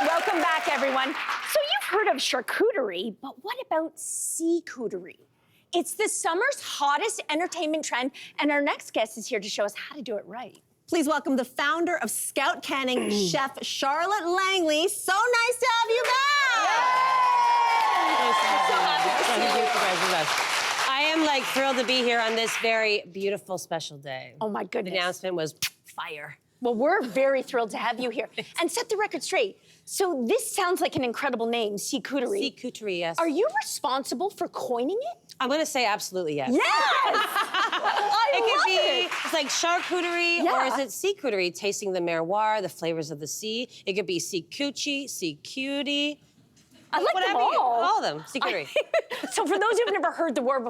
Welcome back, everyone. So you've heard of charcuterie, but what about seacuterie? It's the summer's hottest entertainment trend, and our next guest is here to show us how to do it right. Please welcome the founder of Scout Canning, Chef Charlotte Langley. So nice to have you back! I am like thrilled to be here on this very beautiful, special day. Oh my goodness. The announcement was fire. Well, we're very thrilled to have you here. And set the record straight. So this sounds like an incredible name, seacuterie. Seacuterie, yes. Are you responsible for coining it? I'm gonna say absolutely yes. Yes! It's like charcuterie, Yeah. or is it seacuterie, tasting the terroir, the flavors of the sea? It could be seacutie, seacutie. I like whatever them all. All of them, seacuterie. So for those who've never heard the word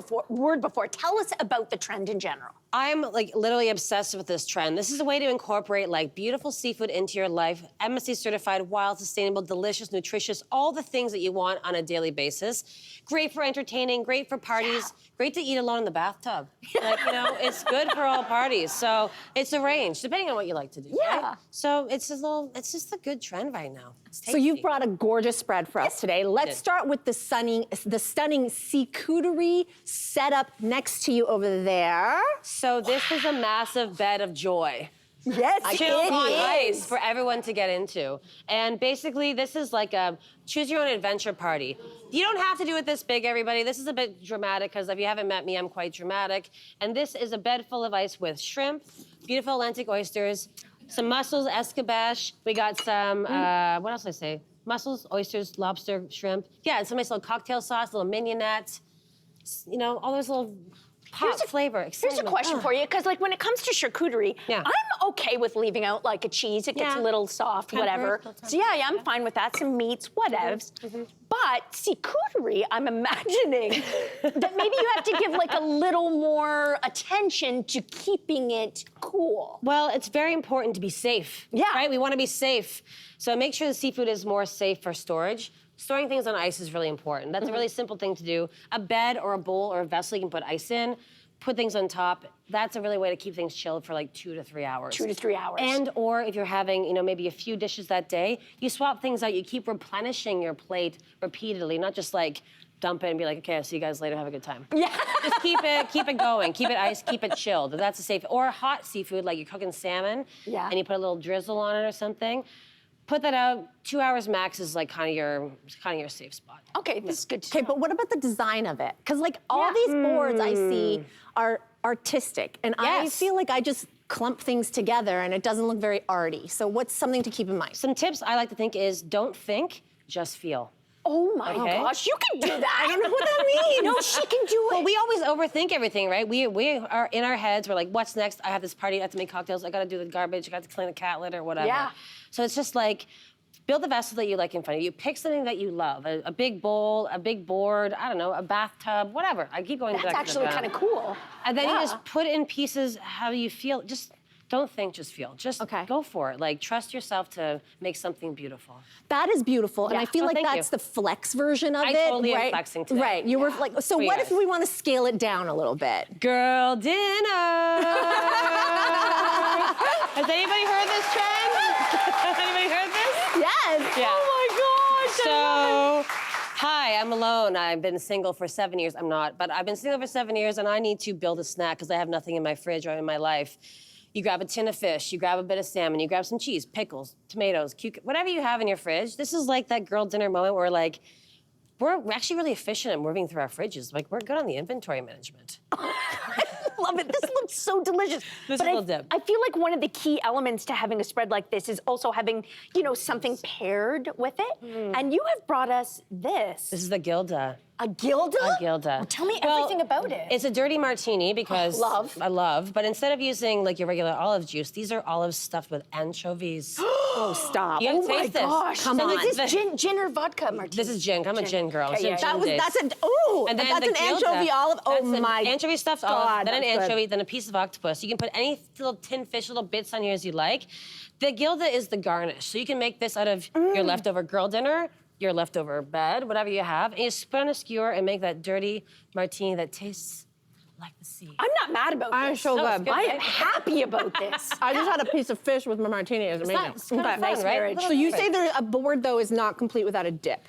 before, tell us about the trend in general. I'm like literally obsessed with this trend. This is a way to incorporate like beautiful seafood into your life. MSC certified, wild, sustainable, delicious, nutritious, all the things that you want on a daily basis. Great for entertaining, great for parties, great to eat alone in the bathtub. Like, you know, it's good for all parties. So it's a range, depending on what you like to do. Yeah. Right? So it's just a good trend right now. It's tasty. So you've brought a gorgeous spread for us today. Let's start with the stunning seacuterie setup next to you over there. So this is a massive bed of joy. Yes, Chilled on ice for everyone to get into. And basically, this is like a choose your own adventure party. You don't have to do it this big, everybody. This is a bit dramatic, because if you haven't met me, I'm quite dramatic. And this is a bed full of ice with shrimp, beautiful Atlantic oysters, some mussels, escabeche. We got some, what else did I say? Mussels, oysters, lobster, shrimp. Yeah, and some nice little cocktail sauce, little mignonette. You know, all those little pop flavor, excitement. Here's a question for you, because like when it comes to charcuterie, I'm okay with leaving out like a cheese. It gets a little soft, whatever. So yeah, I'm fine with that. Some meats, whatevs. But seacuterie, I'm imagining that maybe you have to give like a little more attention to keeping it cool. Well, it's very important to be safe. Yeah. Right? We want to be safe. So make sure the seafood is more safe for storage. Storing things on ice is really important. That's a really simple thing to do. A bed or a bowl or a vessel you can put ice in, put things on top. That's a really way to keep things chilled for like 2 to 3 hours. 2 to 3 hours. And or if you're having, you know, maybe a few dishes that day, you swap things out. You keep replenishing your plate repeatedly, not just like dump it and be like, okay, I'll see you guys later, have a good time. Yeah. Just keep it going. Keep it iced, keep it chilled. That's a safe, or hot seafood, like you're cooking salmon, and you put a little drizzle on it or something. Put that out. 2 hours max is like kind of your safe spot. Okay, this is good. Okay, but what about the design of it? Because like all these boards I see are artistic, and I feel like I just clump things together and it doesn't look very arty. So what's something to keep in mind? Some tips I like to think is don't think, just feel. Oh my gosh, you can do that. I don't know what that means. No, she can do it. Well, we always overthink everything, right? We are in our heads. We're like, what's next? I have this party. I have to make cocktails. I got to do the garbage. I got to clean the cat litter, whatever. Yeah. So it's just like, build a vessel that you like in front of you. Pick something that you love. A big bowl, a big board, I don't know, a bathtub, whatever. I keep going back to That's actually kind of cool. And then you just put in pieces how you feel. Just don't think, just feel. Just go for it. Like, trust yourself to make something beautiful. That is beautiful, and I feel like that's the flex version of it. I totally right? am flexing today. Right, you were like, so what if we want to scale it down a little bit? Girl dinner! Has anybody heard this trend? Anybody heard this? Yes. Yeah. Oh my gosh. So, hi, I'm alone. I've been single for 7 years. I'm not, but I've been single for 7 years, and I need to build a snack because I have nothing in my fridge or in my life. You grab a tin of fish, you grab a bit of salmon, you grab some cheese, pickles, tomatoes, cucumber, whatever you have in your fridge. This is like that girl dinner moment where like, we're actually really efficient at moving through our fridges. Like, we're good on the inventory management. I love it. This looks so delicious. This is a little dip. I feel like one of the key elements to having a spread like this is also having, you know, something paired with it. And you have brought us this. This is the Gilda. A Gilda? A Gilda. Well, tell me everything about it. It's a dirty martini because I love. But instead of using like your regular olive juice, these are olives stuffed with anchovies. Oh, stop. You oh gotta my taste this. gosh. Come so on. is this gin or vodka martini? This is gin. I'm a gin girl. Okay, It's yeah. gin days. That's an And then that's the an Gilda, anchovy olive. Oh that's my an anchovy stuffed God, olive, then an that's anchovy, good. then a piece of octopus. You can put any little tin fish, little bits on yours you like. The Gilda is the garnish. So you can make this out of your leftover girl dinner, your leftover bed, whatever you have, and you just put on a skewer and make that dirty martini that tastes like the sea. I'm not mad about this. I'm so good. I am happy about this. I just had a piece of fish with my martini. It's amazing. It's kind of fun, Nice right? marriage. So you say a board, though, is not complete without a dip.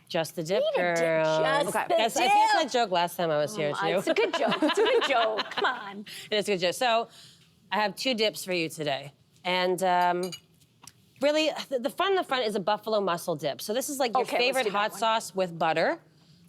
Just the dip, Need a dip, girl. just the I finished that joke last time I was here, too. It's a good joke. It's a good joke. Come on. It is a good joke. So I have 2 dips for you today. And really, the fun in the front is a buffalo mussel dip. So this is like your Okay, let's favorite do that hot one. sauce with butter.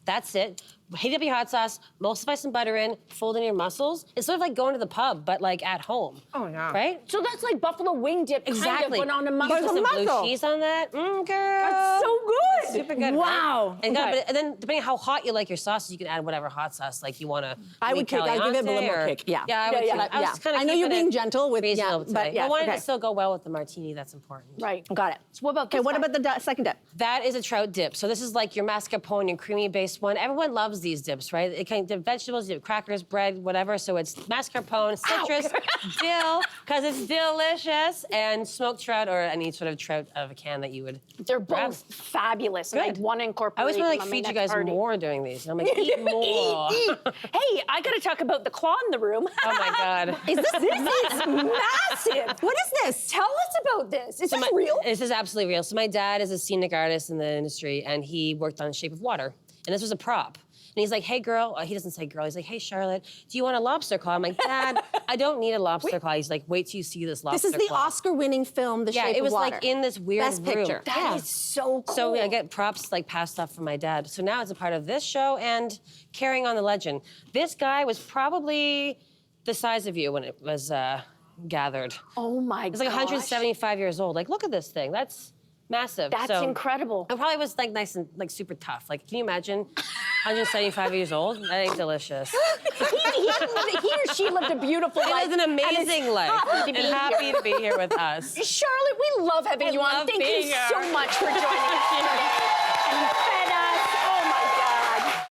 That's it. Heat up your hot sauce, emulsify some butter in, fold in your mussels. It's sort of like going to the pub, but like at home. Oh, yeah. Right? So that's like buffalo wing dip, Exactly. kind of, but on a You mussel. put some blue mussel. cheese on that. Girl. That's so good. Super good. Wow. Right? And, and then depending on how hot you like your sauces, you can add whatever hot sauce like you want to. I would kick. I'd give it a little more kick. Yeah. Yeah, I would Yeah, too. yeah, I was kind of I know you're keeping being it gentle with reasonable but today. yeah. I wanted okay. to still go well with the martini. That's important. Right. Got it. So what about Okay, this what guy? about the second dip? That is a trout dip. So this is like your mascarpone, your creamy-based one. Everyone loves these dips, right? It can dip vegetables, you dip crackers, bread, whatever. So it's mascarpone, citrus, dill, because it's delicious, and smoked trout or any sort of trout out of a can that you would. They're grab. both fabulous. And Good. I want to incorporate I always want to them like on my feed you next guys party. more doing these. I'm like, eat more. Eat. Hey, I got to talk about the claw in the room. Oh my God. This is massive. What is this? Tell us about this. Is this My- real? This is absolutely real. So my dad is a scenic artist in the industry, and he worked on Shape of Water, and this was a prop. And he's like, hey, girl, he doesn't say girl, he's like, hey, Charlotte, do you want a lobster claw? I'm like, Dad, I don't need a lobster claw. He's like, wait till you see this lobster This is the claw. Oscar-winning film, The Yeah, Shape it was of Water. like in this weird Best room. picture. That is so cool. So I get props like passed off from my dad. So now it's a part of this show and carrying on the legend. This guy was probably the size of you when it was gathered. Oh my god. It's like 175 years old. Like, look at this thing. That's massive. That's So incredible. I probably was like nice and like super tough. Like, can you imagine 175 years old? That ain't delicious. he or she lived a beautiful He life. lived an amazing life happy to and be happy here. to be here with us. Charlotte, we love having you on. love Thank being you here. so much for joining us today. And you fed us. Oh my God.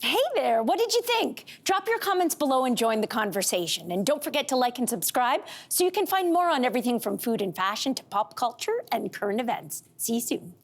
Hey there, what did you think? Drop your comments below and join the conversation. And don't forget to like and subscribe so you can find more on everything from food and fashion to pop culture and current events. See you soon.